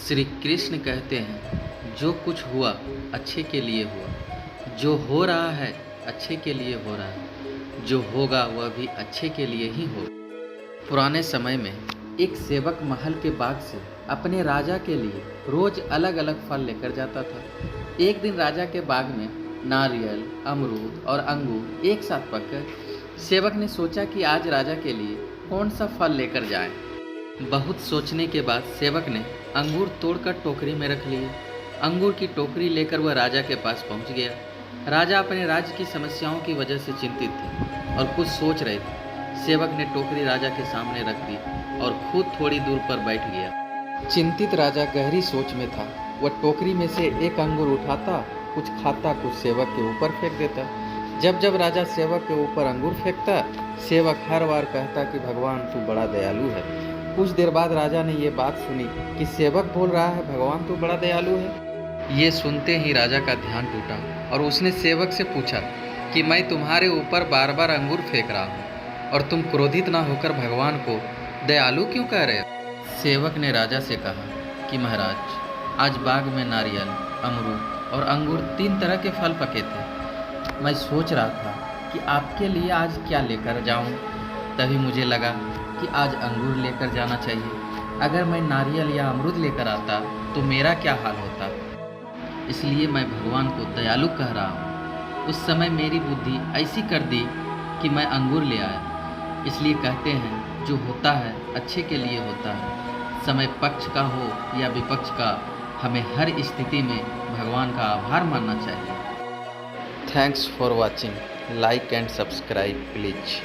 श्री कृष्ण कहते हैं, जो कुछ हुआ अच्छे के लिए हुआ, जो हो रहा है अच्छे के लिए हो रहा है, जो होगा वह भी अच्छे के लिए ही होगा। पुराने समय में एक सेवक महल के बाग से अपने राजा के लिए रोज अलग अलग फल लेकर जाता था। एक दिन राजा के बाग में नारियल, अमरूद और अंगूर एक साथ पक गए। सेवक ने सोचा कि आज राजा के लिए कौन सा फल लेकर जाएं। बहुत सोचने के बाद सेवक ने अंगूर तोड़कर टोकरी में रख लिए। अंगूर की टोकरी लेकर वह राजा के पास पहुंच गया। राजा अपने राज्य की समस्याओं की वजह से चिंतित थे और कुछ सोच रहे थे। सेवक ने टोकरी राजा के सामने रख दी और खुद थोड़ी दूर पर बैठ गया। चिंतित राजा गहरी सोच में था। वह टोकरी में से एक अंगूर उठाता, कुछ खाता, कुछ सेवक के ऊपर फेंक देता। जब जब राजा सेवक के ऊपर अंगूर फेंकता, सेवक हर बार कहता कि भगवान तू बड़ा दयालु है। कुछ देर बाद राजा ने ये बात सुनी कि सेवक बोल रहा है भगवान तू बड़ा दयालु है। ये सुनते ही राजा का ध्यान टूटा और उसने सेवक से पूछा कि मैं तुम्हारे ऊपर बार बार अंगूर फेंक रहा हूँ और तुम क्रोधित ना होकर भगवान को दयालु क्यों कह रहे हो? सेवक ने राजा से कहा कि महाराज, आज बाग में नारियल, अमरूद और अंगूर 3 तरह के फल पके थे। मैं सोच रहा था कि आपके लिए आज क्या लेकर जाऊं। तभी मुझे लगा कि आज अंगूर लेकर जाना चाहिए। अगर मैं नारियल या अमरूद लेकर आता तो मेरा क्या हाल होता। इसलिए मैं भगवान को दयालु कह रहा हूँ। उस समय मेरी बुद्धि ऐसी कर दी कि मैं अंगूर ले आया। इसलिए कहते हैं, जो होता है अच्छे के लिए होता है। समय पक्ष का हो या विपक्ष का, हमें हर स्थिति में भगवान का आभार मानना चाहिए। Thanks for watching. Like and subscribe please.